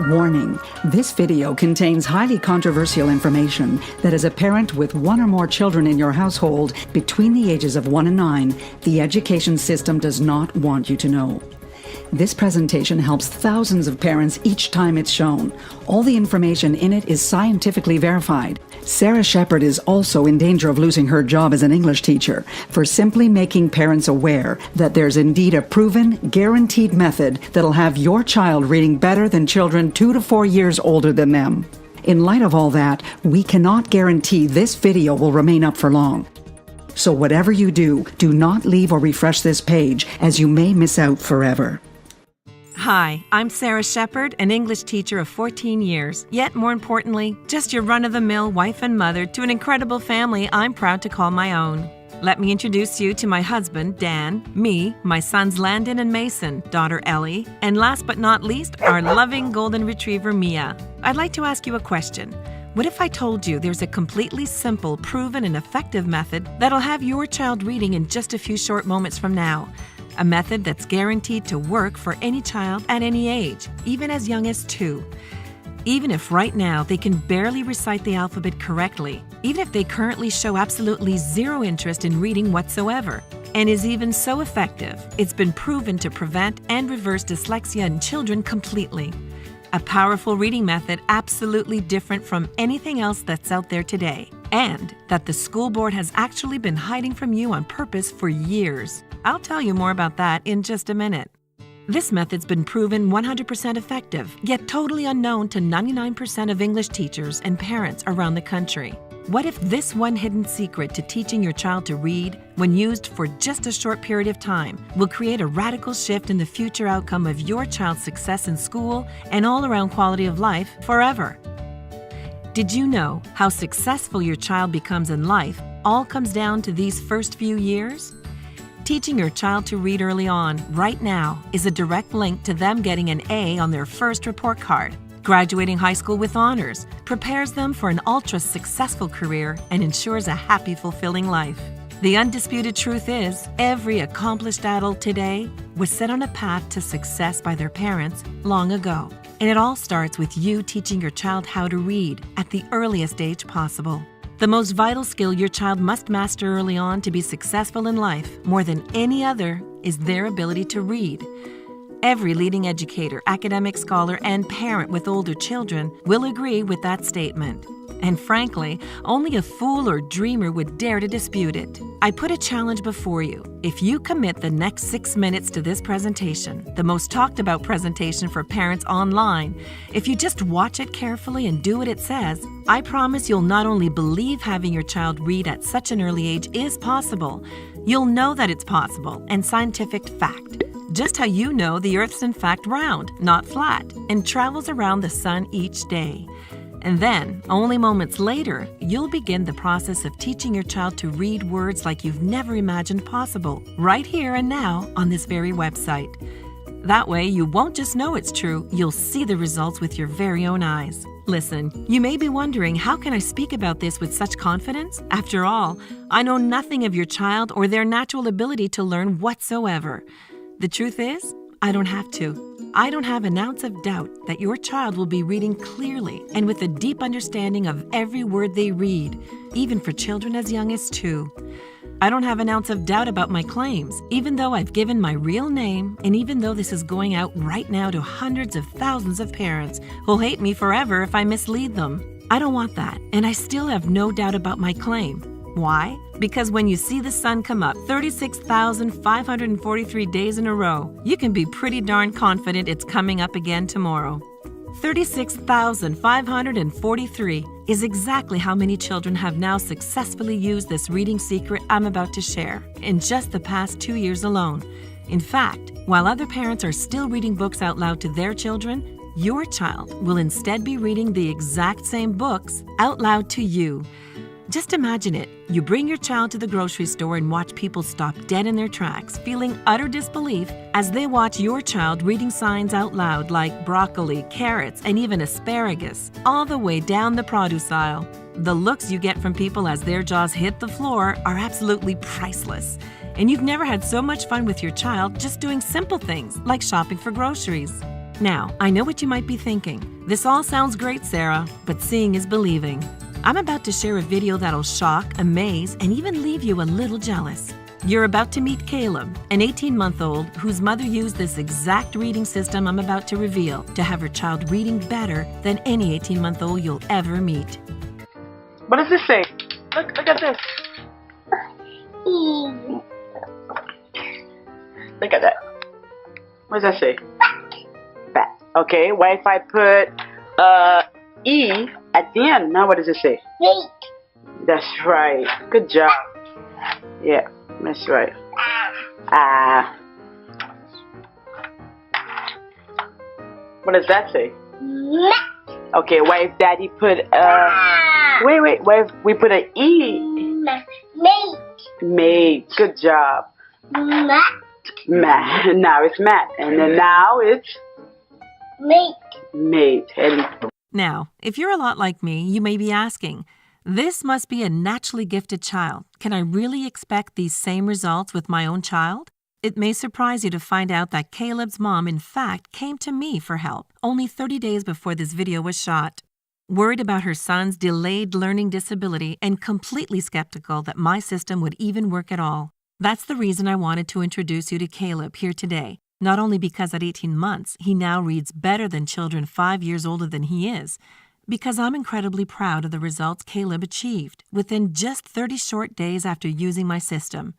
Warning, this video contains highly controversial information that as a parent with one or more children in your household between the ages of 1 and 9, the education system does not want you to know. This presentation helps thousands of parents each time it's shown. All the information in it is scientifically verified. Sarah Shepard is also in danger of losing her job as an English teacher for simply making parents aware that there's indeed a proven, guaranteed method that'll have your child reading better than children 2 to 4 years older than them. In light of all that, we cannot guarantee this video will remain up for long. So whatever you do, do not leave or refresh this page, as you may miss out forever. Hi, I'm Sarah Shepard, an English teacher of 14 years, yet more importantly, just your run-of-the-mill wife and mother to an incredible family I'm proud to call my own. Let me introduce you to my husband, Dan, me, my sons Landon and Mason, daughter Ellie, and last but not least, our loving golden retriever, Mia. I'd like to ask you a question. What if I told you there's a completely simple, proven, and effective method that'll have your child reading in just a few short moments from now? A method that's guaranteed to work for any child at any age, even as young as 2. Even if right now they can barely recite the alphabet correctly, even if they currently show absolutely zero interest in reading whatsoever, and is even so effective, it's been proven to prevent and reverse dyslexia in children completely. A powerful reading method absolutely different from anything else that's out there today, and that the school board has actually been hiding from you on purpose for years. I'll tell you more about that in just a minute. This method's been proven 100% effective, yet totally unknown to 99% of English teachers and parents around the country. What if this one hidden secret to teaching your child to read, when used for just a short period of time, will create a radical shift in the future outcome of your child's success in school and all-around quality of life forever? Did you know how successful your child becomes in life all comes down to these first few years? Teaching your child to read early on, right now, is a direct link to them getting an A on their first report card. Graduating high school with honors prepares them for an ultra-successful career and ensures a happy, fulfilling life. The undisputed truth is, every accomplished adult today was set on a path to success by their parents long ago. And it all starts with you teaching your child how to read at the earliest age possible. The most vital skill your child must master early on to be successful in life, more than any other, is their ability to read. Every leading educator, academic scholar, and parent with older children will agree with that statement. And frankly, only a fool or dreamer would dare to dispute it. I put a challenge before you. If you commit the next 6 minutes to this presentation, the most talked about presentation for parents online, if you just watch it carefully and do what it says, I promise you'll not only believe having your child read at such an early age is possible, you'll know that it's possible and scientific fact. Just how you know the Earth's in fact round, not flat, and travels around the sun each day. And then, only moments later, you'll begin the process of teaching your child to read words like you've never imagined possible, right here and now on this very website. That way, you won't just know it's true, you'll see the results with your very own eyes. Listen, you may be wondering, how can I speak about this with such confidence? After all, I know nothing of your child or their natural ability to learn whatsoever. The truth is, I don't have to. I don't have an ounce of doubt that your child will be reading clearly and with a deep understanding of every word they read, even for children as young as 2. I don't have an ounce of doubt about my claims, even though I've given my real name, and even though this is going out right now to hundreds of thousands of parents who'll hate me forever if I mislead them. I don't want that, and I still have no doubt about my claim. Why? Because when you see the sun come up 36,543 days in a row, you can be pretty darn confident it's coming up again tomorrow. 36,543 is exactly how many children have now successfully used this reading secret I'm about to share in just the past 2 years alone. In fact, while other parents are still reading books out loud to their children, your child will instead be reading the exact same books out loud to you. Just imagine it. You bring your child to the grocery store and watch people stop dead in their tracks, feeling utter disbelief as they watch your child reading signs out loud like broccoli, carrots, and even asparagus, all the way down the produce aisle. The looks you get from people as their jaws hit the floor are absolutely priceless. And you've never had so much fun with your child just doing simple things like shopping for groceries. Now, I know what you might be thinking. This all sounds great, Sarah, but seeing is believing. I'm about to share a video that'll shock, amaze, and even leave you a little jealous. You're about to meet Caleb, an 18-month-old whose mother used this exact reading system I'm about to reveal to have her child reading better than any 18-month-old you'll ever meet. What does this say? Look at this. Look at that. What does that say? Bat. Okay, what if I put E at the end? Now what does it say? Wait. That's right. Good job. Yeah, that's right. What does that say? Okay, what if Daddy put wait, what if we put an E? Mate. Mate. Good job. Mat. Matt. Now it's Matt. And then now it's Mate. mate. And Now, if you're a lot like me, you may be asking, this must be a naturally gifted child. Can I really expect these same results with my own child? It may surprise you to find out that Caleb's mom, in fact, came to me for help only 30 days before this video was shot. Worried about her son's delayed learning disability and completely skeptical that my system would even work at all. That's the reason I wanted to introduce you to Caleb here today. Not only because at 18 months, he now reads better than children 5 years older than he is, because I'm incredibly proud of the results Caleb achieved within just 30 short days after using my system.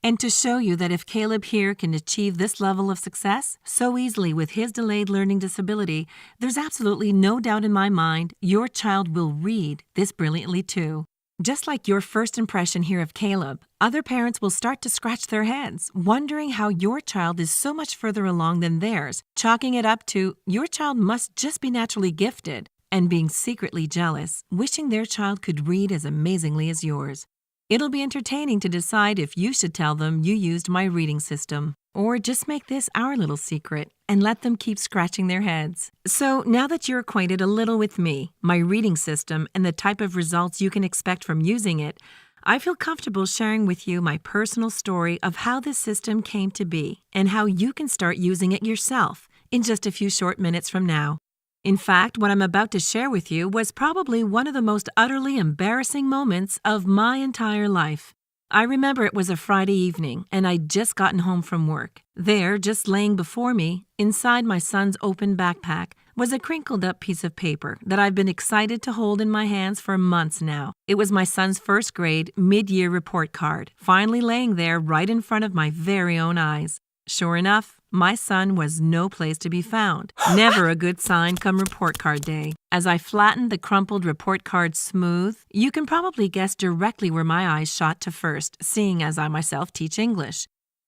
And to show you that if Caleb here can achieve this level of success so easily with his delayed learning disability, there's absolutely no doubt in my mind your child will read this brilliantly too. Just like your first impression here of Caleb, other parents will start to scratch their heads, wondering how your child is so much further along than theirs, chalking it up to your child must just be naturally gifted, and being secretly jealous, wishing their child could read as amazingly as yours. It'll be entertaining to decide if you should tell them you used my reading system, or just make this our little secret and let them keep scratching their heads. So now that you're acquainted a little with me, my reading system, and the type of results you can expect from using it, I feel comfortable sharing with you my personal story of how this system came to be and how you can start using it yourself in just a few short minutes from now. In fact, what I'm about to share with you was probably one of the most utterly embarrassing moments of my entire life. I remember it was a Friday evening, and I'd just gotten home from work. There, just laying before me, inside my son's open backpack, was a crinkled-up piece of paper that I've been excited to hold in my hands for months now. It was my son's first grade mid-year report card, finally laying there right in front of my very own eyes. Sure enough, my son was no place to be found. Never a good sign come report card day. As I flattened the crumpled report card smooth, you can probably guess directly where my eyes shot to first, seeing as I myself teach English.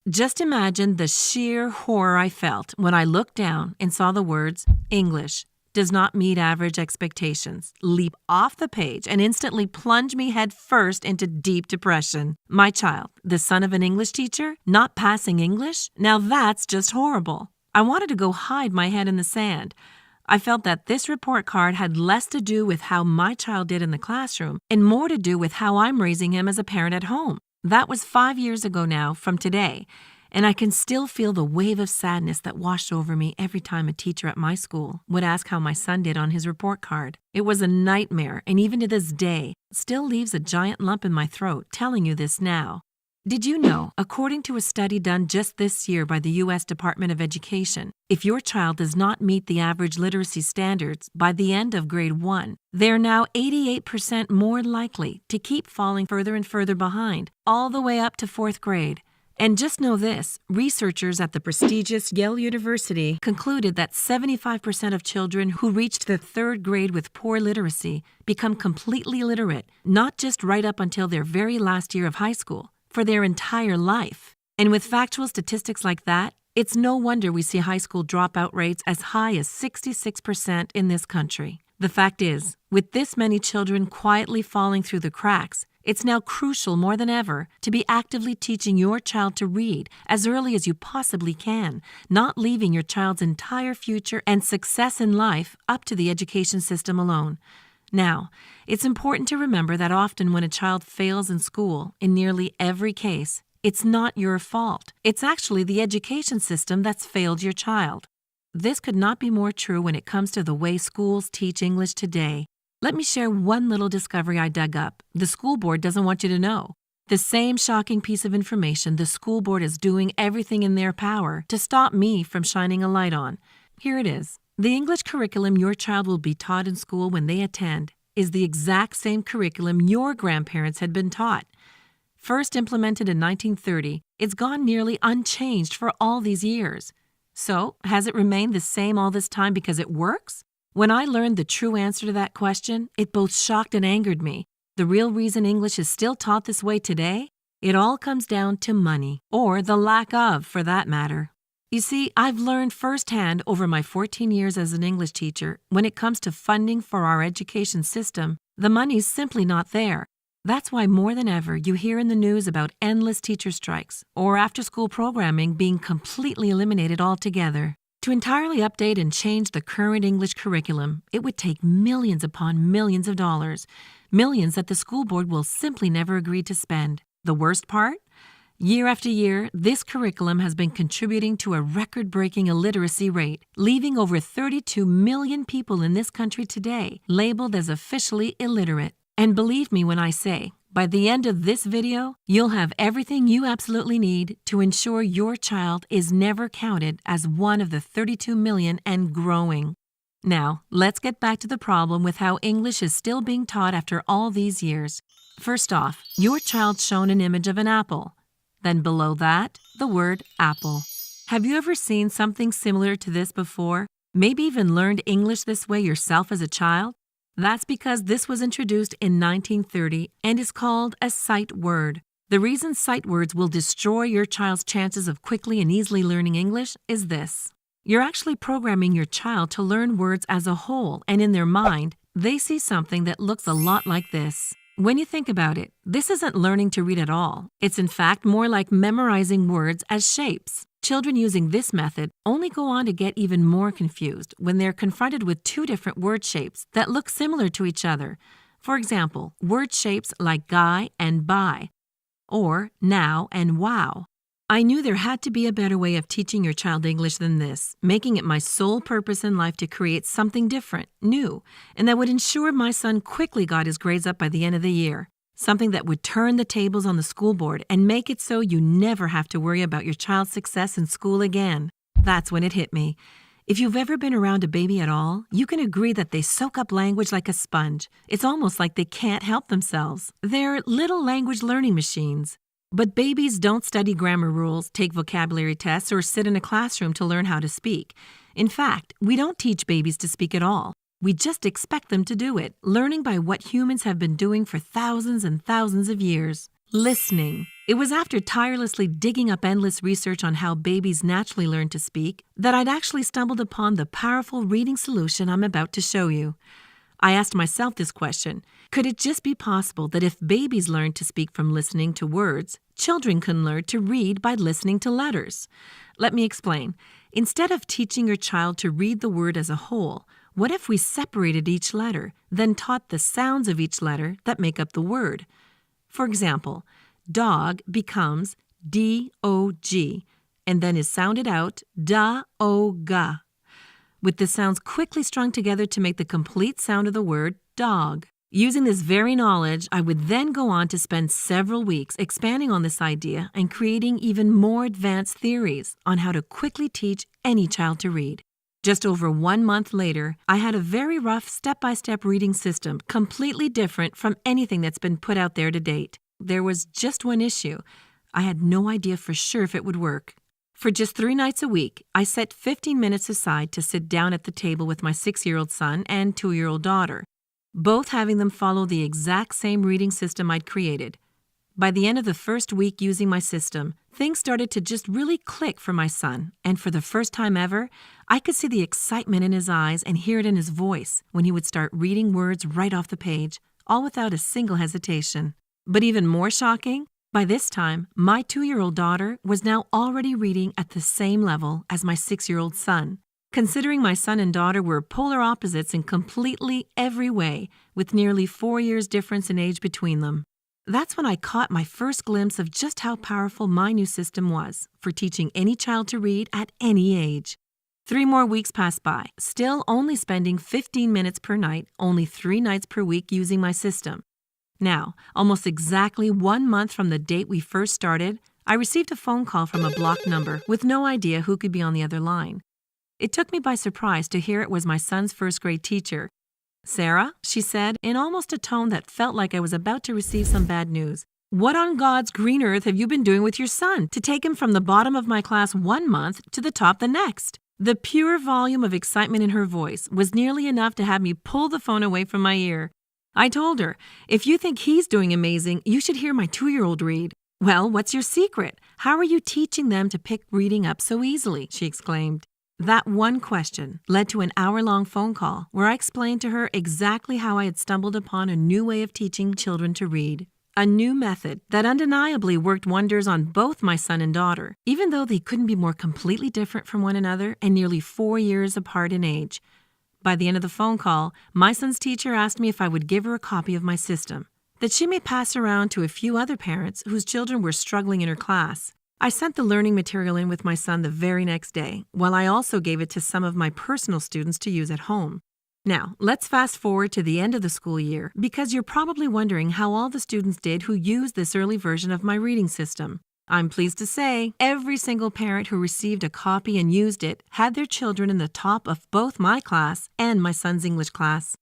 Just imagine the sheer horror I felt when I looked down and saw the words, English does not meet average expectations, leap off the page and instantly plunge me head first into deep depression. My child, the son of an English teacher, not passing English? Now that's just horrible. I wanted to go hide my head in the sand. I felt that this report card had less to do with how my child did in the classroom and more to do with how I'm raising him as a parent at home. That was 5 years ago now from today. And I can still feel the wave of sadness that washed over me every time a teacher at my school would ask how my son did on his report card. It was a nightmare, and even to this day, still leaves a giant lump in my throat telling you this now. Did you know, according to a study done just this year by the U.S. Department of Education, if your child does not meet the average literacy standards by the end of grade 1, they're now 88% more likely to keep falling further and further behind, all the way up to 4th grade. And just know this, researchers at the prestigious Yale University concluded that 75% of children who reached the 3rd grade with poor literacy become completely literate, not just right up until their very last year of high school, for their entire life. And with factual statistics like that, it's no wonder we see high school dropout rates as high as 66% in this country. The fact is, with this many children quietly falling through the cracks, it's now crucial more than ever to be actively teaching your child to read as early as you possibly can, not leaving your child's entire future and success in life up to the education system alone. Now, it's important to remember that often when a child fails in school, in nearly every case, it's not your fault. It's actually the education system that's failed your child. This could not be more true when it comes to the way schools teach English today. Let me share one little discovery I dug up. The school board doesn't want you to know. The same shocking piece of information the school board is doing everything in their power to stop me from shining a light on. Here it is. The English curriculum your child will be taught in school when they attend is the exact same curriculum your grandparents had been taught. First implemented in 1930, it's gone nearly unchanged for all these years. So, has it remained the same all this time because it works? When I learned the true answer to that question, it both shocked and angered me. The real reason English is still taught this way today? It all comes down to money, or the lack of, for that matter. You see, I've learned firsthand over my 14 years as an English teacher, when it comes to funding for our education system, the money's simply not there. That's why more than ever you hear in the news about endless teacher strikes or after-school programming being completely eliminated altogether. To entirely update and change the current English curriculum, it would take millions upon millions of dollars, millions that the school board will simply never agree to spend. The worst part? Year after year, this curriculum has been contributing to a record-breaking illiteracy rate, leaving over 32 million people in this country today labeled as officially illiterate. And believe me when I say, by the end of this video, you'll have everything you absolutely need to ensure your child is never counted as one of the 32 million and growing. Now, let's get back to the problem with how English is still being taught after all these years. First off, your child's shown an image of an apple. Then below that, the word apple. Have you ever seen something similar to this before? Maybe even learned English this way yourself as a child? That's because this was introduced in 1930 and is called a sight word. The reason sight words will destroy your child's chances of quickly and easily learning English is this. You're actually programming your child to learn words as a whole, and in their mind, they see something that looks a lot like this. When you think about it, this isn't learning to read at all. It's in fact more like memorizing words as shapes. Children using this method only go on to get even more confused when they're confronted with two different word shapes that look similar to each other. For example, word shapes like guy and buy, or now and wow. I knew there had to be a better way of teaching your child English than this, making it my sole purpose in life to create something different, new, and that would ensure my son quickly got his grades up by the end of the year. Something that would turn the tables on the school board and make it so you never have to worry about your child's success in school again. That's when it hit me. If you've ever been around a baby at all, you can agree that they soak up language like a sponge. It's almost like they can't help themselves. They're little language learning machines. But babies don't study grammar rules, take vocabulary tests, or sit in a classroom to learn how to speak. In fact, we don't teach babies to speak at all. We just expect them to do it, learning by what humans have been doing for thousands and thousands of years. Listening. It was after tirelessly digging up endless research on how babies naturally learn to speak that I'd actually stumbled upon the powerful reading solution I'm about to show you. I asked myself this question: could it just be possible that if babies learn to speak from listening to words, children can learn to read by listening to letters? Let me explain. Instead of teaching your child to read the word as a whole, what if we separated each letter, then taught the sounds of each letter that make up the word? For example, dog becomes D-O-G, and then is sounded out da-o-ga, with the sounds quickly strung together to make the complete sound of the word dog. Using this very knowledge, I would then go on to spend several weeks expanding on this idea and creating even more advanced theories on how to quickly teach any child to read. Just over 1 month later, I had a very rough step-by-step reading system, completely different from anything that's been put out there to date. There was just one issue. I had no idea for sure if it would work. For just 3 nights a week, I set 15 minutes aside to sit down at the table with my 6-year-old son and 2-year-old daughter, both having them follow the exact same reading system I'd created. By the end of the first week using my system, things started to just really click for my son, and for the first time ever, I could see the excitement in his eyes and hear it in his voice when he would start reading words right off the page, all without a single hesitation. But even more shocking, by this time, my 2-year-old daughter was now already reading at the same level as my 6-year-old son. Considering my son and daughter were polar opposites in completely every way, with nearly 4 years difference in age between them. That's when I caught my first glimpse of just how powerful my new system was for teaching any child to read at any age. 3 more weeks passed by, still only spending 15 minutes per night, only 3 nights per week using my system. Now, almost exactly 1 month from the date we first started, I received a phone call from a blocked number with no idea who could be on the other line. It took me by surprise to hear it was my son's first-grade teacher. "Sarah," she said, in almost a tone that felt like I was about to receive some bad news, "what on God's green earth have you been doing with your son to take him from the bottom of my class 1 month to the top the next?" The pure volume of excitement in her voice was nearly enough to have me pull the phone away from my ear. I told her, "If you think he's doing amazing, you should hear my 2-year-old read." "Well, what's your secret? How are you teaching them to pick reading up so easily?" she exclaimed. That one question led to an hour-long phone call where I explained to her exactly how I had stumbled upon a new way of teaching children to read. A new method that undeniably worked wonders on both my son and daughter, even though they couldn't be more completely different from one another and nearly 4 years apart in age. By the end of the phone call, my son's teacher asked me if I would give her a copy of my system, that she may pass around to a few other parents whose children were struggling in her class. I sent the learning material in with my son the very next day, while I also gave it to some of my personal students to use at home. Now, let's fast forward to the end of the school year, because you're probably wondering how all the students did who used this early version of my reading system. I'm pleased to say every single parent who received a copy and used it had their children in the top of both my class and my son's English class.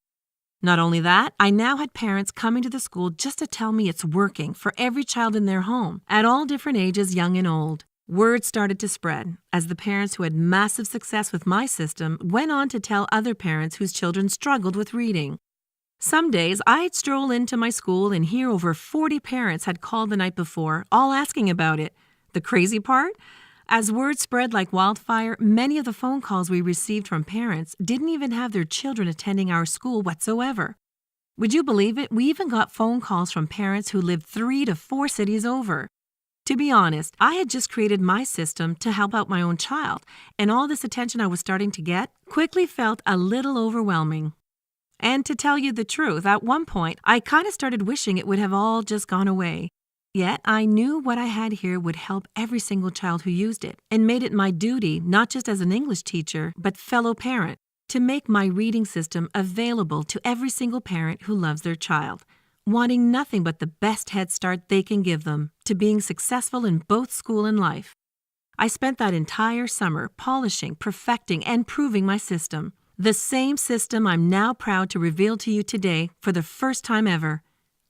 Not only that, I now had parents coming to the school just to tell me it's working for every child in their home, at all different ages, young and old. Word started to spread as the parents who had massive success with my system went on to tell other parents whose children struggled with reading. Some days I'd stroll into my school and hear over 40 parents had called the night before, all asking about it. The crazy part? As word spread like wildfire, many of the phone calls we received from parents didn't even have their children attending our school whatsoever. Would you believe it? We even got phone calls from parents who lived 3 to 4 cities over. To be honest, I had just created my system to help out my own child, and all this attention I was starting to get quickly felt a little overwhelming. And to tell you the truth, at one point, I kind of started wishing it would have all just gone away. Yet I knew what I had here would help every single child who used it, and made it my duty, not just as an English teacher, but fellow parent, to make my reading system available to every single parent who loves their child, wanting nothing but the best head start they can give them to being successful in both school and life. I spent that entire summer polishing, perfecting, and proving my system. The same system I'm now proud to reveal to you today for the first time ever.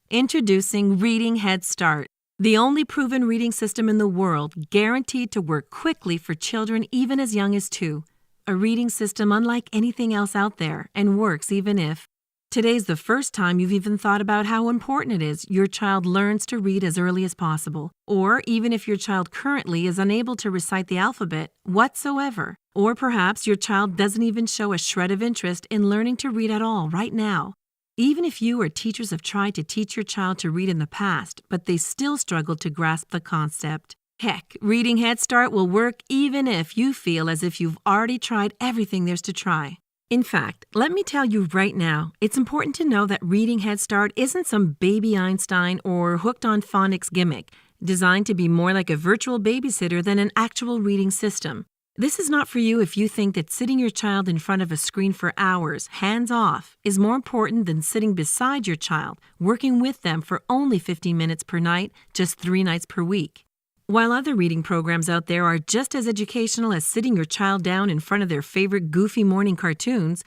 Introducing Reading Head Start, the only proven reading system in the world guaranteed to work quickly for children even as young as 2. A reading system unlike anything else out there and works even if today's the first time you've even thought about how important it is your child learns to read as early as possible, or even if your child currently is unable to recite the alphabet whatsoever, or perhaps your child doesn't even show a shred of interest in learning to read at all right now. Even if you or teachers have tried to teach your child to read in the past, but they still struggle to grasp the concept. Heck, Reading Head Start will work even if you feel as if you've already tried everything there's to try. In fact, let me tell you right now, it's important to know that Reading Head Start isn't some baby Einstein or hooked on phonics gimmick, designed to be more like a virtual babysitter than an actual reading system. This is not for you if you think that sitting your child in front of a screen for hours, hands off, is more important than sitting beside your child, working with them for only 15 minutes per night, just 3 nights per week. While other reading programs out there are just as educational as sitting your child down in front of their favorite goofy morning cartoons,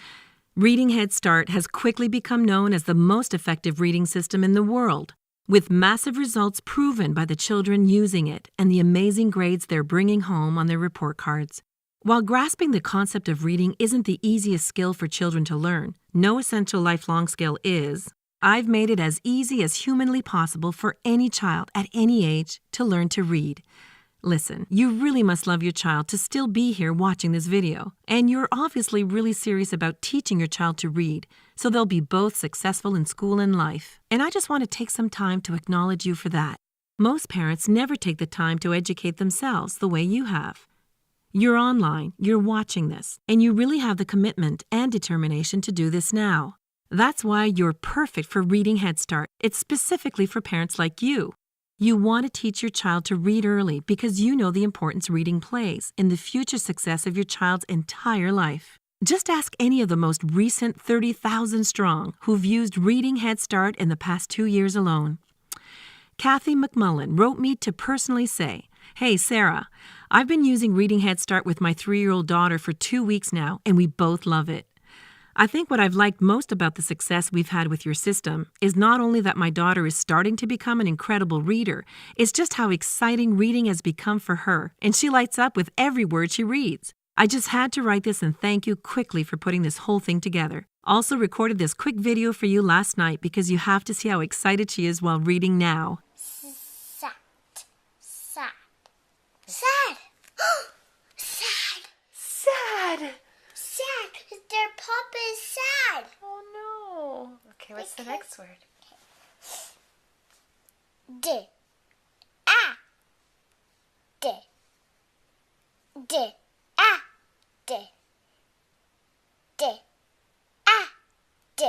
Reading Head Start has quickly become known as the most effective reading system in the world, with massive results proven by the children using it and the amazing grades they're bringing home on their report cards. While grasping the concept of reading isn't the easiest skill for children to learn, no essential lifelong skill is, I've made it as easy as humanly possible for any child at any age to learn to read. Listen, you really must love your child to still be here watching this video, and you're obviously really serious about teaching your child to read, so they'll be both successful in school and life. And I just want to take some time to acknowledge you for that. Most parents never take the time to educate themselves the way you have. You're online, you're watching this, and you really have the commitment and determination to do this now. That's why you're perfect for Reading Head Start. It's specifically for parents like you. You want to teach your child to read early because you know the importance reading plays in the future success of your child's entire life. Just ask any of the most recent 30,000 strong who've used Reading Head Start in the past 2 years alone. Kathy McMullen wrote me to personally say, "Hey, Sarah, I've been using Reading Head Start with my 3-year-old daughter for 2 weeks now, and we both love it. I think what I've liked most about the success we've had with your system is not only that my daughter is starting to become an incredible reader, it's just how exciting reading has become for her, and she lights up with every word she reads. I just had to write this and thank you quickly for putting this whole thing together. Also recorded this quick video for you last night because you have to see how excited she is while reading now." Sad. Sad. Sad. Sad. Sad. Sad, because their papa is sad. Oh no. Okay, what's the next word? D. Ah. D. D. Ah. D. D. Ah. D.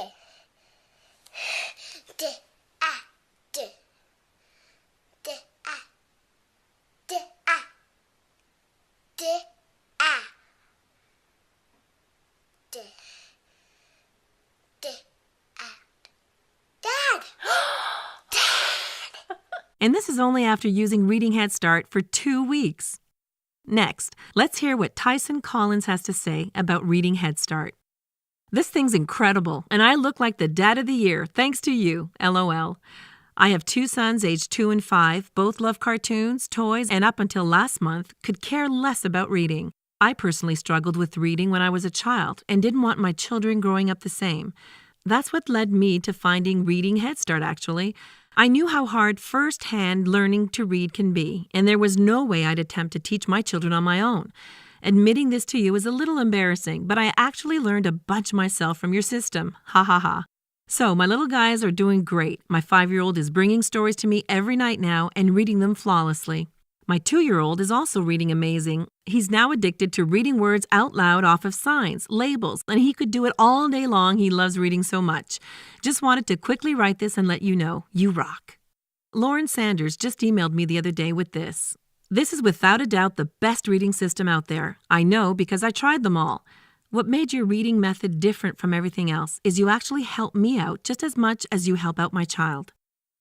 D. Ah. D. D. Ah. D. Ah. D. Ah. D. D. Ah. Dad! And this is only after using Reading Head Start for 2 weeks. Next, let's hear what Tyson Collins has to say about Reading Head Start. "This thing's incredible, and I look like the dad of the year thanks to you, LOL. I have 2 sons aged 2 and 5, both love cartoons, toys, and up until last month could care less about reading. I personally struggled with reading when I was a child and didn't want my children growing up the same. That's what led me to finding Reading Head Start, actually. I knew how hard first-hand learning to read can be, and there was no way I'd attempt to teach my children on my own. Admitting this to you is a little embarrassing, but I actually learned a bunch myself from your system. Ha ha ha. So my little guys are doing great. My 5-year-old is bringing stories to me every night now and reading them flawlessly. My 2-year-old is also reading amazing. He's now addicted to reading words out loud off of signs, labels, and he could do it all day long. He loves reading so much. Just wanted to quickly write this and let you know, you rock." Lauren Sanders just emailed me the other day with this. "This is without a doubt the best reading system out there. I know because I tried them all. What made your reading method different from everything else is you actually help me out just as much as you help out my child.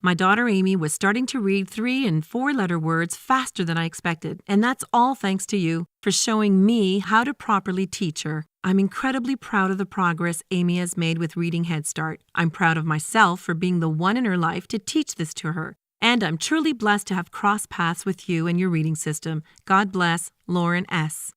My daughter Amy was starting to read 3- and 4-letter words faster than I expected, and that's all thanks to you for showing me how to properly teach her. I'm incredibly proud of the progress Amy has made with Reading Head Start. I'm proud of myself for being the one in her life to teach this to her, and I'm truly blessed to have crossed paths with you and your reading system. God bless, Lauren S."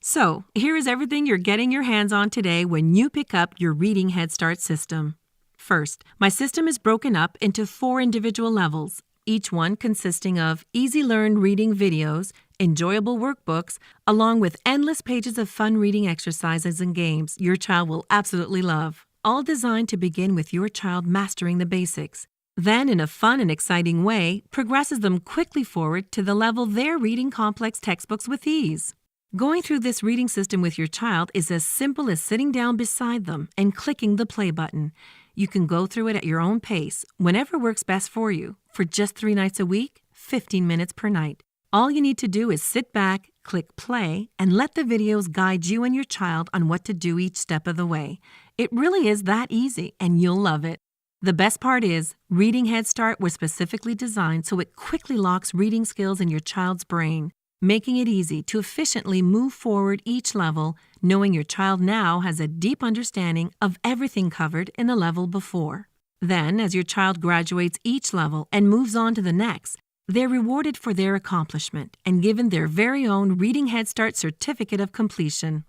So, here is everything you're getting your hands on today when you pick up your Reading Head Start system. First, my system is broken up into 4 individual levels, each one consisting of easy-learn reading videos, enjoyable workbooks, along with endless pages of fun reading exercises and games your child will absolutely love, all designed to begin with your child mastering the basics. Then, in a fun and exciting way, progresses them quickly forward to the level they're reading complex textbooks with ease. Going through this reading system with your child is as simple as sitting down beside them and clicking the play button. You can go through it at your own pace, whenever works best for you, for just 3 nights a week, 15 minutes per night. All you need to do is sit back, click play, and let the videos guide you and your child on what to do each step of the way. It really is that easy, and you'll love it. The best part is, Reading Head Start was specifically designed so it quickly locks reading skills in your child's brain, making it easy to efficiently move forward each level, knowing your child now has a deep understanding of everything covered in the level before. Then, as your child graduates each level and moves on to the next, they're rewarded for their accomplishment and given their very own Reading Head Start certificate of completion.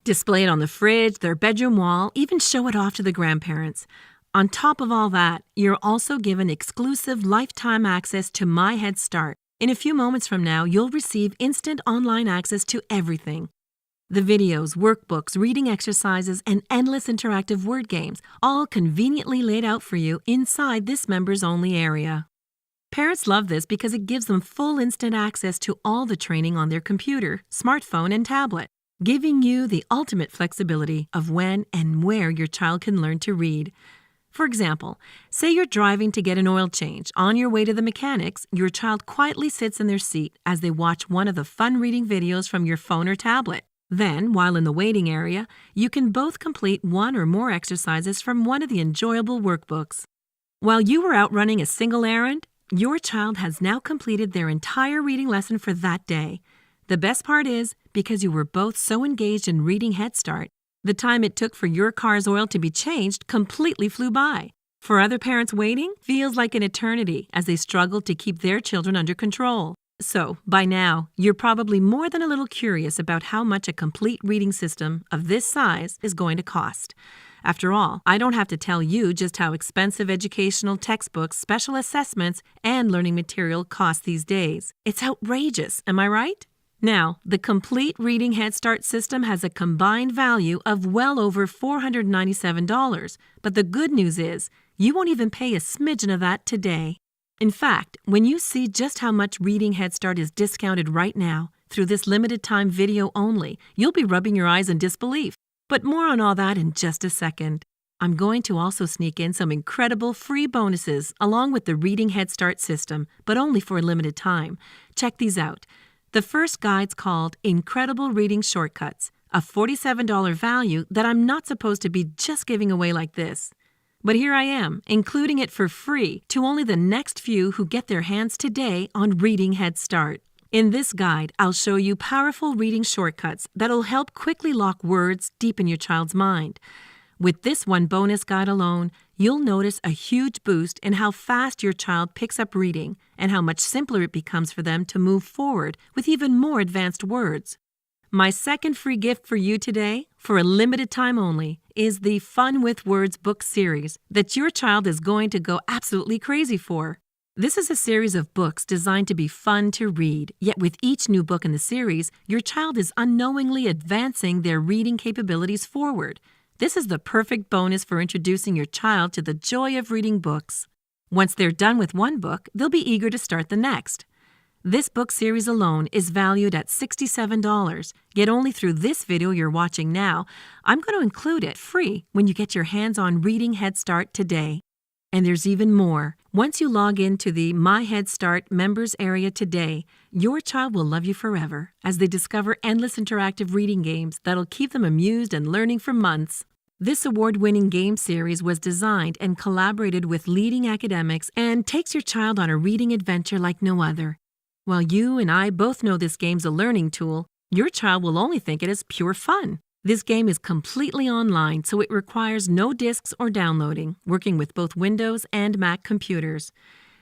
Display it on the fridge, their bedroom wall, even show it off to the grandparents. On top of all that, you're also given exclusive lifetime access to My Head Start. In a few moments from now, you'll receive instant online access to everything. The videos, workbooks, reading exercises, and endless interactive word games, all conveniently laid out for you inside this members-only area. Parents love this because it gives them full instant access to all the training on their computer, smartphone, and tablet, giving you the ultimate flexibility of when and where your child can learn to read. For example, say you're driving to get an oil change. On your way to the mechanics, your child quietly sits in their seat as they watch one of the fun reading videos from your phone or tablet. Then, while in the waiting area, you can both complete one or more exercises from one of the enjoyable workbooks. While you were out running a single errand, your child has now completed their entire reading lesson for that day. The best part is, because you were both so engaged in reading Head Start, the time it took for your car's oil to be changed completely flew by. For other parents waiting, feels like an eternity as they struggle to keep their children under control. So, by now, you're probably more than a little curious about how much a complete reading system of this size is going to cost. After all, I don't have to tell you just how expensive educational textbooks, special assessments, and learning material cost these days. It's outrageous, am I right? Now, the complete Reading Head Start system has a combined value of well over $497, but the good news is, you won't even pay a smidgen of that today. In fact, when you see just how much Reading Head Start is discounted right now, through this limited time video only, you'll be rubbing your eyes in disbelief. But more on all that in just a second. I'm going to also sneak in some incredible free bonuses along with the Reading Head Start system, but only for a limited time. Check these out. The first guide's called Incredible Reading Shortcuts, a $47 value that I'm not supposed to be just giving away like this. But here I am, including it for free to only the next few who get their hands today on Reading Head Start. In this guide, I'll show you powerful reading shortcuts that'll help quickly lock words deep in your child's mind. With this one bonus guide alone, you'll notice a huge boost in how fast your child picks up reading and how much simpler it becomes for them to move forward with even more advanced words. My second free gift for you today, for a limited time only, is the Fun with Words book series that your child is going to go absolutely crazy for. This is a series of books designed to be fun to read, yet with each new book in the series, your child is unknowingly advancing their reading capabilities forward. This is the perfect bonus for introducing your child to the joy of reading books. Once they're done with one book, they'll be eager to start the next. This book series alone is valued at $67, yet only through this video you're watching now, I'm going to include it free when you get your hands on Reading Head Start today. And there's even more. Once you log into the My Head Start members area today, your child will love you forever as they discover endless interactive reading games that'll keep them amused and learning for months. This award-winning game series was designed and collaborated with leading academics and takes your child on a reading adventure like no other. While you and I both know this game's a learning tool, your child will only think it is pure fun. This game is completely online, so it requires no discs or downloading, working with both Windows and Mac computers.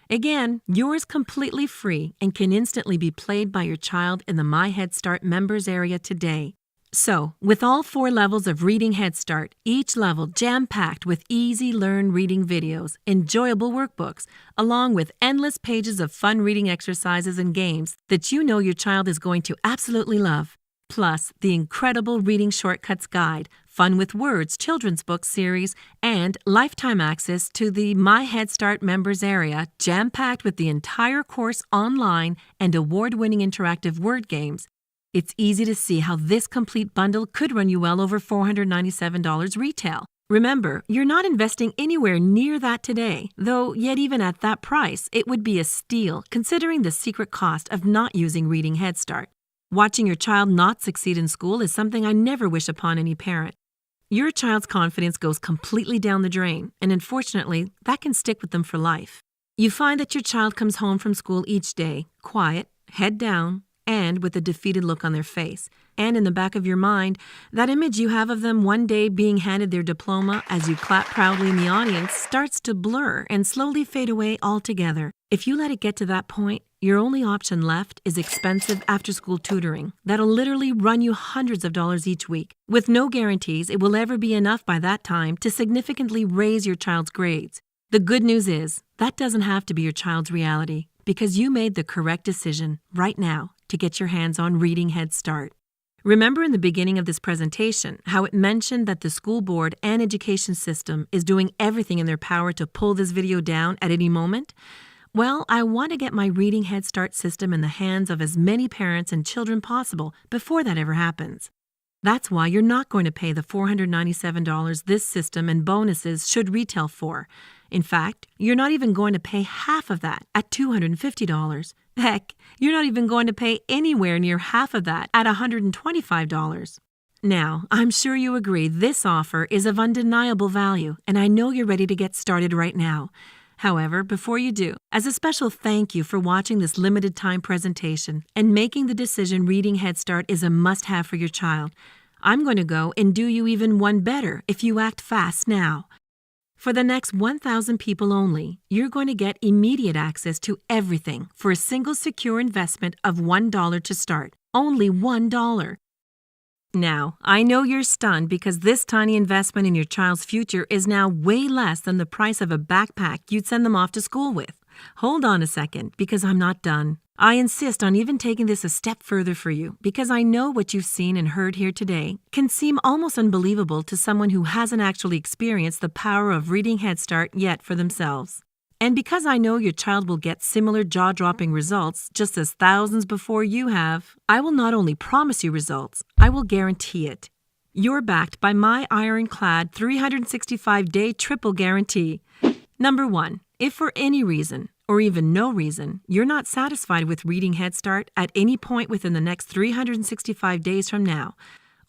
Again, yours completely free and can instantly be played by your child in the My Head Start members area today. So, with all 4 levels of Reading Head Start, each level jam-packed with easy-learn reading videos, enjoyable workbooks, along with endless pages of fun reading exercises and games that you know your child is going to absolutely love. Plus, the incredible Reading Shortcuts Guide, Fun with Words children's book series, and lifetime access to the My Head Start members area, jam-packed with the entire course online and award-winning interactive word games. It's easy to see how this complete bundle could run you well over $497 retail. Remember, you're not investing anywhere near that today, though yet even at that price, it would be a steal considering the secret cost of not using Reading Head Start. Watching your child not succeed in school is something I never wish upon any parent. Your child's confidence goes completely down the drain, and unfortunately, that can stick with them for life. You find that your child comes home from school each day, quiet, head down, and with a defeated look on their face. And in the back of your mind, that image you have of them one day being handed their diploma as you clap proudly in the audience starts to blur and slowly fade away altogether. If you let it get to that point, your only option left is expensive after-school tutoring that'll literally run you hundreds of dollars each week, with no guarantees it will ever be enough by that time to significantly raise your child's grades. The good news is, that doesn't have to be your child's reality, because you made the correct decision right now to get your hands on Reading Head Start. Remember in the beginning of this presentation how it mentioned that the school board and education system is doing everything in their power to pull this video down at any moment? Well, I want to get my Reading Head Start system in the hands of as many parents and children possible before that ever happens. That's why you're not going to pay the $497 this system and bonuses should retail for. In fact, you're not even going to pay half of that at $250. Heck, you're not even going to pay anywhere near half of that at $125. Now, I'm sure you agree this offer is of undeniable value, and I know you're ready to get started right now. However, before you do, as a special thank you for watching this limited time presentation and making the decision Reading Head Start is a must-have for your child, I'm going to go and do you even one better if you act fast now. For the next 1,000 people only, you're going to get immediate access to everything for a single secure investment of $1 to start. Only $1. Now, I know you're stunned because this tiny investment in your child's future is now way less than the price of a backpack you'd send them off to school with. Hold on a second, because I'm not done. I insist on even taking this a step further for you because I know what you've seen and heard here today can seem almost unbelievable to someone who hasn't actually experienced the power of Reading Head Start yet for themselves. And because I know your child will get similar jaw-dropping results just as thousands before you have, I will not only promise you results, I will guarantee it. You're backed by my ironclad 365-day triple guarantee. Number 1, if for any reason, or even no reason, you're not satisfied with Reading Head Start at any point within the next 365 days from now,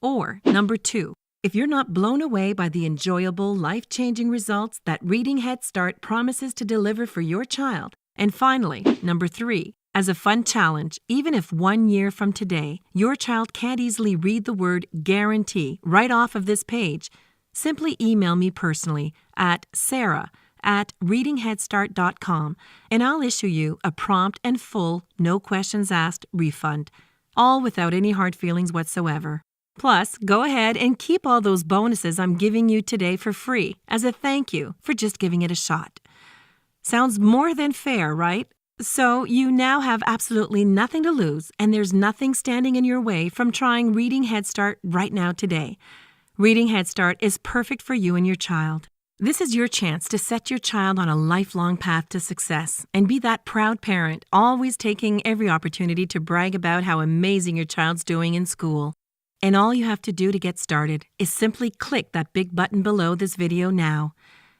or number 2, if you're not blown away by the enjoyable, life-changing results that Reading Head Start promises to deliver for your child, and finally, number 3, as a fun challenge, even if 1 year from today, your child can't easily read the word guarantee right off of this page, simply email me personally at sarah@readingheadstart.com and I'll issue you a prompt and full, no questions asked refund, all without any hard feelings whatsoever. Plus, go ahead and keep all those bonuses I'm giving you today for free as a thank you for just giving it a shot. Sounds more than fair, right? So you now have absolutely nothing to lose, and there's nothing standing in your way from trying Reading Head Start right now today. Reading Head Start is perfect for you and your child. This is your chance to set your child on a lifelong path to success and be that proud parent, always taking every opportunity to brag about how amazing your child's doing in school. And all you have to do to get started is simply click that big button below this video now.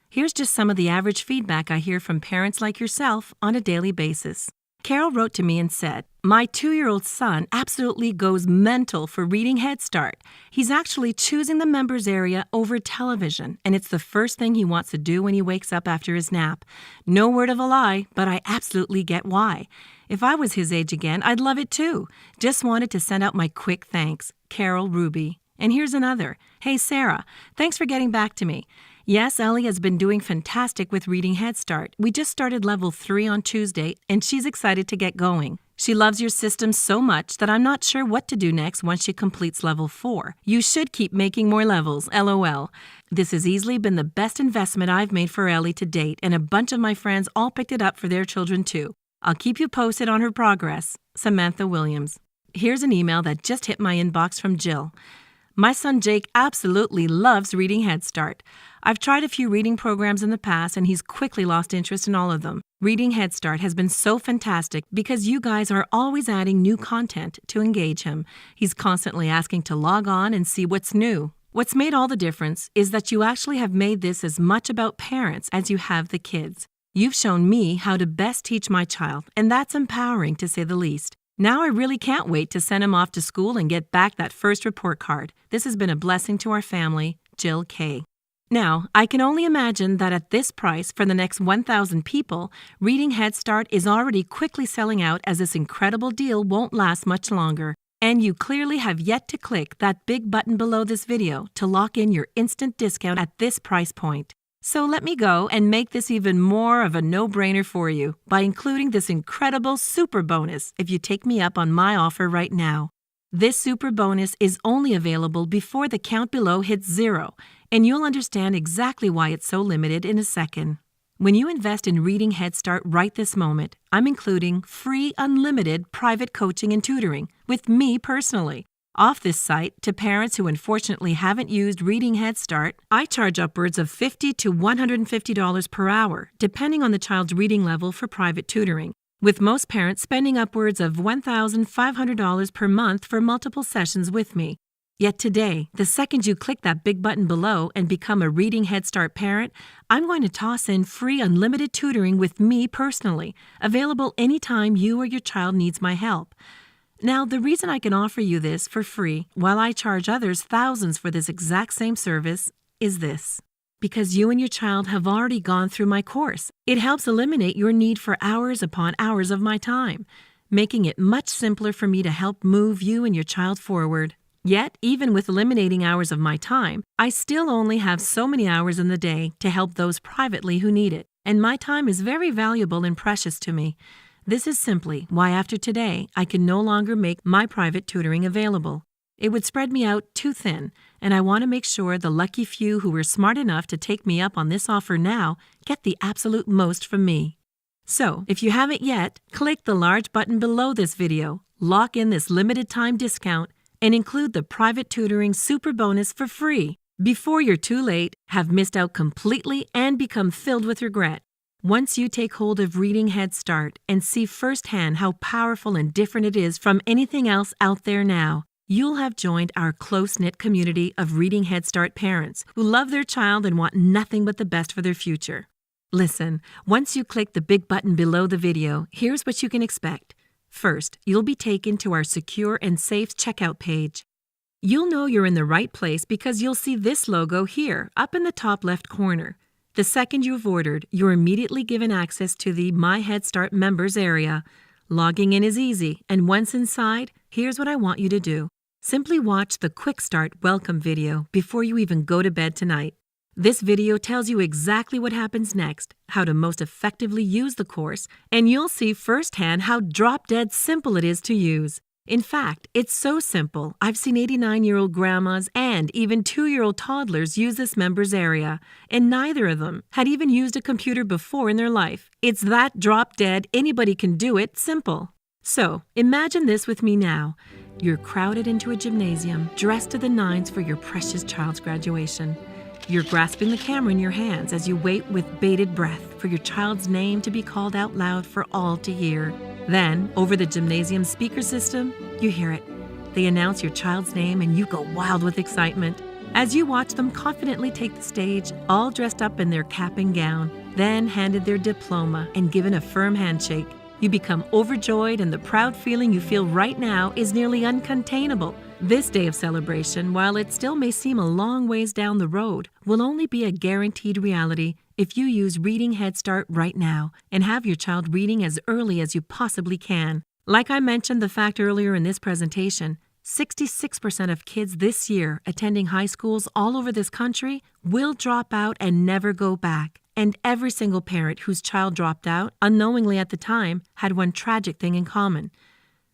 Here's just some of the average feedback I hear from parents like yourself on a daily basis. Carol wrote to me and said, "My 2-year-old son absolutely goes mental for Reading Head Start. He's actually choosing the members area over television, and it's the first thing he wants to do when he wakes up after his nap. No word of a lie, but I absolutely get why. If I was his age again, I'd love it too. Just wanted to send out my quick thanks. Carol Ruby." And here's another. "Hey, Sarah, thanks for getting back to me. Yes, Ellie has been doing fantastic with Reading Head Start. We just started level 3 on Tuesday, and she's excited to get going. She loves your system so much that I'm not sure what to do next once she completes level 4. You should keep making more levels, LOL. This has easily been the best investment I've made for Ellie to date, and a bunch of my friends all picked it up for their children too. I'll keep you posted on her progress. Samantha Williams." Here's an email that just hit my inbox from Jill. "My son Jake absolutely loves Reading Head Start. I've tried a few reading programs in the past and he's quickly lost interest in all of them. Reading Head Start has been so fantastic because you guys are always adding new content to engage him. He's constantly asking to log on and see what's new. What's made all the difference is that you actually have made this as much about parents as you have the kids. You've shown me how to best teach my child, and that's empowering to say the least. Now I really can't wait to send him off to school and get back that first report card. This has been a blessing to our family, Jill K." Now, I can only imagine that at this price for the next 1,000 people, Reading Head Start is already quickly selling out as this incredible deal won't last much longer. And you clearly have yet to click that big button below this video to lock in your instant discount at this price point. So let me go and make this even more of a no-brainer for you by including this incredible super bonus if you take me up on my offer right now. This super bonus is only available before the count below hits 0, and you'll understand exactly why it's so limited in a second. When you invest in Reading Head Start right this moment, I'm including free unlimited private coaching and tutoring with me personally. Off this site, to parents who unfortunately haven't used Reading Head Start, I charge upwards of $50 to $150 per hour, depending on the child's reading level for private tutoring, with most parents spending upwards of $1,500 per month for multiple sessions with me. Yet today, the second you click that big button below and become a Reading Head Start parent, I'm going to toss in free unlimited tutoring with me personally, available anytime you or your child needs my help. Now, the reason I can offer you this for free while I charge others thousands for this exact same service is this. Because you and your child have already gone through my course. It helps eliminate your need for hours upon hours of my time, making it much simpler for me to help move you and your child forward. Yet, even with eliminating hours of my time, I still only have so many hours in the day to help those privately who need it, and my time is very valuable and precious to me. This is simply why after today, I can no longer make my private tutoring available. It would spread me out too thin, and I want to make sure the lucky few who were smart enough to take me up on this offer now get the absolute most from me. So, if you haven't yet, click the large button below this video, lock in this limited time discount, and include the private tutoring super bonus for free before you're too late, have missed out completely, and become filled with regret. Once you take hold of Reading Head Start and see firsthand how powerful and different it is from anything else out there now, you'll have joined our close-knit community of Reading Head Start parents who love their child and want nothing but the best for their future. Listen, once you click the big button below the video, here's what you can expect. First, you'll be taken to our secure and safe checkout page. You'll know you're in the right place because you'll see this logo here, up in the top left corner. The second you've ordered, you're immediately given access to the My Head Start members area. Logging in is easy, and once inside, here's what I want you to do. Simply watch the Quick Start welcome video before you even go to bed tonight. This video tells you exactly what happens next, how to most effectively use the course, and you'll see firsthand how drop-dead simple it is to use. In fact, it's so simple, I've seen 89-year-old grandmas and even 2-year-old toddlers use this members area, and neither of them had even used a computer before in their life. It's that drop-dead, anybody can do it simple. So, imagine this with me now. You're crowded into a gymnasium, dressed to the nines for your precious child's graduation. You're grasping the camera in your hands as you wait with bated breath for your child's name to be called out loud for all to hear. Then, over the gymnasium speaker system, you hear it. They announce your child's name and you go wild with excitement. As you watch them confidently take the stage, all dressed up in their cap and gown, then handed their diploma and given a firm handshake, you become overjoyed, and the proud feeling you feel right now is nearly uncontainable. This day of celebration, while it still may seem a long ways down the road, will only be a guaranteed reality if you use Reading Head Start right now and have your child reading as early as you possibly can. Like I mentioned the fact earlier in this presentation, 66% of kids this year attending high schools all over this country will drop out and never go back. And every single parent whose child dropped out, unknowingly at the time, had one tragic thing in common.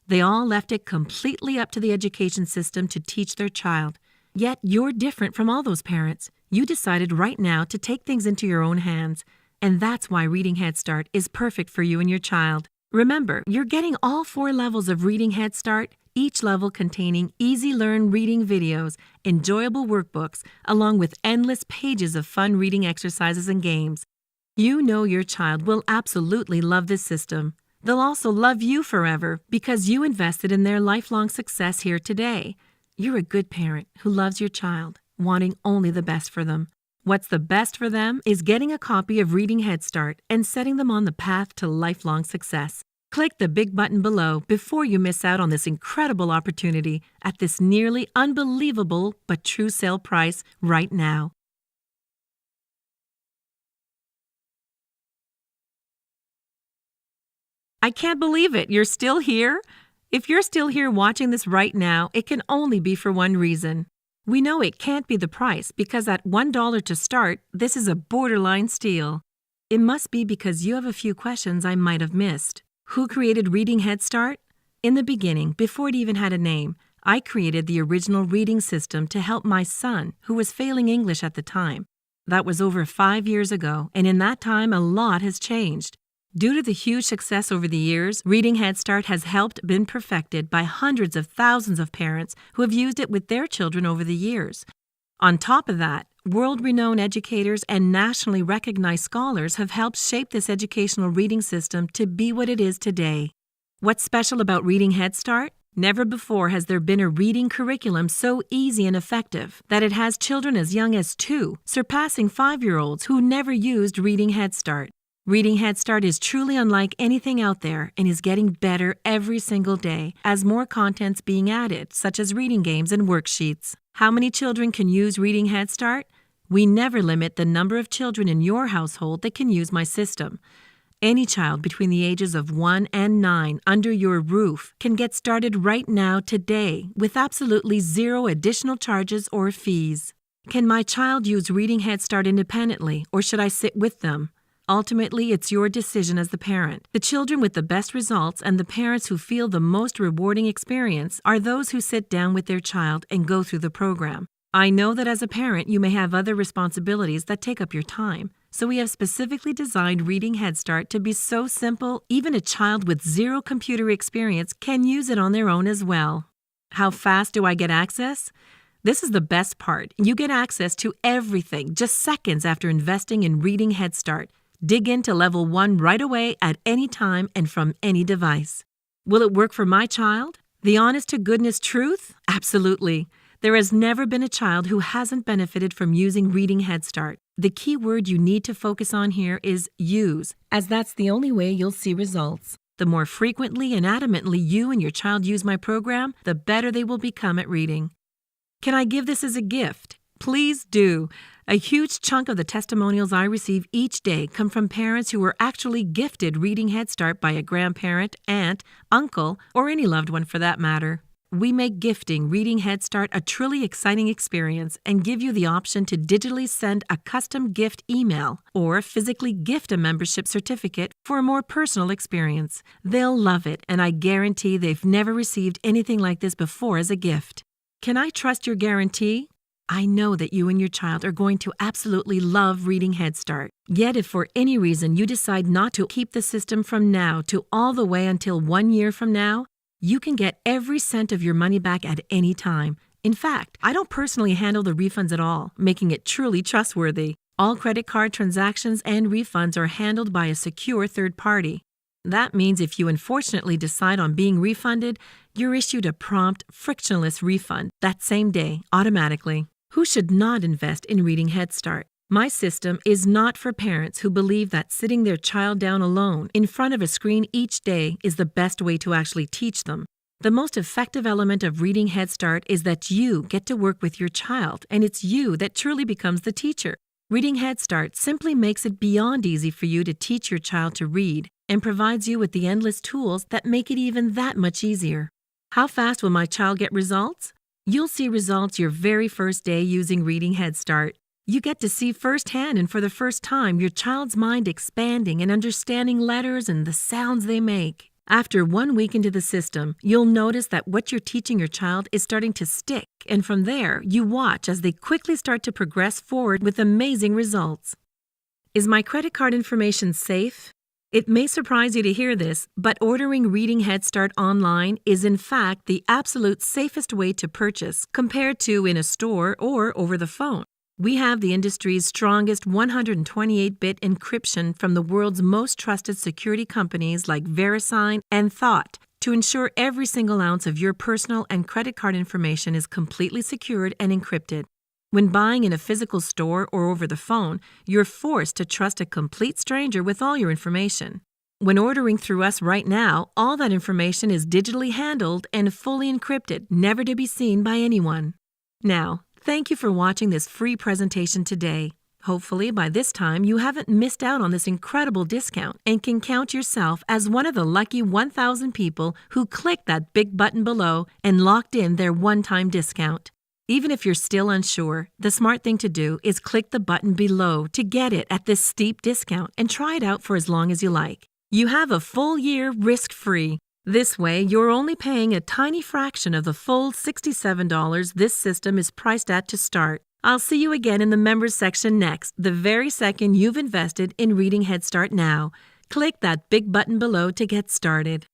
They all left it completely up to the education system to teach their child. Yet you're different from all those parents. You decided right now to take things into your own hands. And that's why Reading Head Start is perfect for you and your child. Remember, you're getting all 4 levels of Reading Head Start, each level containing easy-learn reading videos, enjoyable workbooks, along with endless pages of fun reading exercises and games. You know your child will absolutely love this system. They'll also love you forever because you invested in their lifelong success here today. You're a good parent who loves your child, wanting only the best for them. What's the best for them is getting a copy of Reading Head Start and setting them on the path to lifelong success. Click the big button below before you miss out on this incredible opportunity at this nearly unbelievable but true sale price right now. I can't believe it. You're still here? If you're still here watching this right now, it can only be for one reason. We know it can't be the price because at $1 to start, this is a borderline steal. It must be because you have a few questions I might have missed. Who created Reading Head Start? In the beginning, before it even had a name, I created the original reading system to help my son, who was failing English at the time. That was over 5 years ago, and in that time, a lot has changed. Due to the huge success over the years, Reading Head Start has been perfected by hundreds of thousands of parents who have used it with their children over the years. On top of that, world-renowned educators and nationally recognized scholars have helped shape this educational reading system to be what it is today. What's special about Reading Head Start? Never before has there been a reading curriculum so easy and effective that it has children as young as 2, surpassing 5-year-olds who never used Reading Head Start. Reading Head Start is truly unlike anything out there and is getting better every single day as more content's being added, such as reading games and worksheets. How many children can use Reading Head Start? We never limit the number of children in your household that can use my system. Any child between the ages of 1 and 9 under your roof can get started right now today with absolutely zero additional charges or fees. Can my child use Reading Head Start independently, or should I sit with them? Ultimately, it's your decision as the parent. The children with the best results and the parents who feel the most rewarding experience are those who sit down with their child and go through the program. I know that as a parent, you may have other responsibilities that take up your time. So we have specifically designed Reading Head Start to be so simple, even a child with zero computer experience can use it on their own as well. How fast do I get access? This is the best part. You get access to everything just seconds after investing in Reading Head Start. Dig into level 1 right away at any time and from any device. Will it work for my child? The honest-to-goodness truth? Absolutely. There has never been a child who hasn't benefited from using Reading Head Start. The key word you need to focus on here is use, as that's the only way you'll see results. The more frequently and adamantly you and your child use my program, the better they will become at reading. Can I give this as a gift? Please do. A huge chunk of the testimonials I receive each day come from parents who were actually gifted Reading Head Start by a grandparent, aunt, uncle, or any loved one for that matter. We make gifting Reading Head Start a truly exciting experience and give you the option to digitally send a custom gift email or physically gift a membership certificate for a more personal experience. They'll love it, and I guarantee they've never received anything like this before as a gift. Can I trust your guarantee? I know that you and your child are going to absolutely love Reading Head Start. Yet if for any reason you decide not to keep the system from now to all the way until 1 year from now, you can get every cent of your money back at any time. In fact, I don't personally handle the refunds at all, making it truly trustworthy. All credit card transactions and refunds are handled by a secure third party. That means if you unfortunately decide on being refunded, you're issued a prompt, frictionless refund that same day, automatically. Who should not invest in Reading Head Start? My system is not for parents who believe that sitting their child down alone in front of a screen each day is the best way to actually teach them. The most effective element of Reading Head Start is that you get to work with your child, and it's you that truly becomes the teacher. Reading Head Start simply makes it beyond easy for you to teach your child to read and provides you with the endless tools that make it even that much easier. How fast will my child get results? You'll see results your very first day using Reading Head Start. You get to see firsthand and for the first time your child's mind expanding and understanding letters and the sounds they make. After 1 week into the system, you'll notice that what you're teaching your child is starting to stick, and from there, you watch as they quickly start to progress forward with amazing results. Is my credit card information safe? It may surprise you to hear this, but ordering Reading Head Start online is in fact the absolute safest way to purchase compared to in a store or over the phone. We have the industry's strongest 128-bit encryption from the world's most trusted security companies like VeriSign and Thought to ensure every single ounce of your personal and credit card information is completely secured and encrypted. When buying in a physical store or over the phone, you're forced to trust a complete stranger with all your information. When ordering through us right now, all that information is digitally handled and fully encrypted, never to be seen by anyone. Now, thank you for watching this free presentation today. Hopefully, by this time, you haven't missed out on this incredible discount and can count yourself as one of the lucky 1,000 people who clicked that big button below and locked in their one-time discount. Even if you're still unsure, the smart thing to do is click the button below to get it at this steep discount and try it out for as long as you like. You have a full year risk-free. This way, you're only paying a tiny fraction of the full $67 this system is priced at to start. I'll see you again in the members section next, the very second you've invested in Reading Head Start now. Click that big button below to get started.